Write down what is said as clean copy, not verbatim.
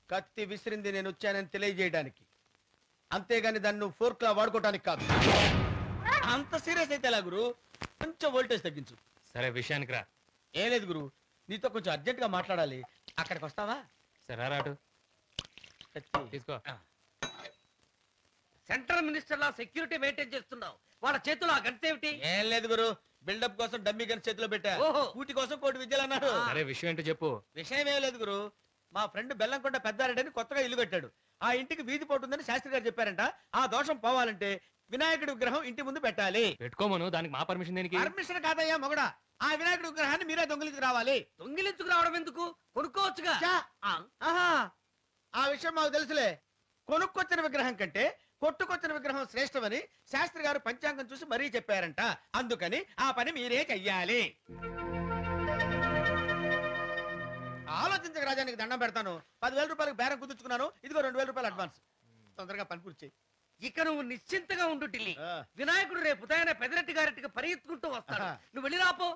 కత్తి విసిరింది నేను వచ్చానని తెలియజేయడానికి, అంతేగాని దాన్ని నువ్వు ఫోర్క్లా వాడుకోవటానికి కాదు. అంత సీరియస్ అయితే ఎలా గురు? కొంచెం వోల్టేజ్ తగ్గించు. సరే విషయానికి రా. ఏం లేదు గురు, నీతో కొంచెం అర్జెంట్ గా మాట్లాడాలి. అక్కడికి వస్తావా? సరే రాటు కత్తి తీసుకో. సెంట్రల్ మినిస్టర్ లా సెక్యూరిటీ మెయింటైన్ చేస్తున్నావు, వాళ్ళ చేతిలో ఆ గంట ఏమిటి? ఏం లేదు గురు, బిల్డప్ కోసం డమ్మీ గన్ చేతిలో పెట్టా. ఓహో. కూటి కోసం కోటి విద్యలు అన్నారు. సరే విషయం ఏంటో చెప్పు. విషయం ఏం లేదు గురు, మా ఫ్రెండ్ బెల్లంకొండ పెద్దారెడ్డి కొత్తగా ఇల్లు కట్టాడు. ఆ ఇంటికి వీధి పోటుందని శాస్త్రి గారు చెప్పారంట. ఆ దోషం పోవాలంటే వినాయకుడి విగ్రహం ఇంటి ముందు పెట్టాలి. పెట్టుకోమను, దానికి మా పర్మిషన్ దేనికి? పర్మిషన్ కాదయ్యా మొగడా, ఆ వినాయకుడి విగ్రహాన్ని మీరే దొంగిలించి రావాలి. దొంగిలించుకు రావడం ఎందుకు? కొనుక్కోవచ్చుగా. చా. ఆ, ఆహా, ఆ విషయం మాకు తెలుసులే. కొనుక్కొచ్చిన విగ్రహం కంటే కొట్టుకొచ్చిన విగ్రహం శ్రేష్టమని శాస్త్రి గారు పంచాంగం చూసి మరీ చెప్పారంట. అందుకని ఆ పని మీరే చెయ్యాలి. ఆలోచించక రాజానికి దండం పెడతాను. 10,000 రూపాయలకు బేరం కుదుర్చుకున్నాను. ఇదిగో 2,000 రూపాయలు అడ్వాన్స్. తొందరగా పని పూర్తి చెయ్యి. ఇక నువ్వు నిశ్చింతగా ఉండు ఢిల్లీ. ఆ. వినాయకుడు రేపు ఉదయాన్నే పెదరెడ్డి గారింటికి పరిగెత్తుకుంటూ వస్తాడు. ఆహా. నువ్వు వెళ్ళి రాపో.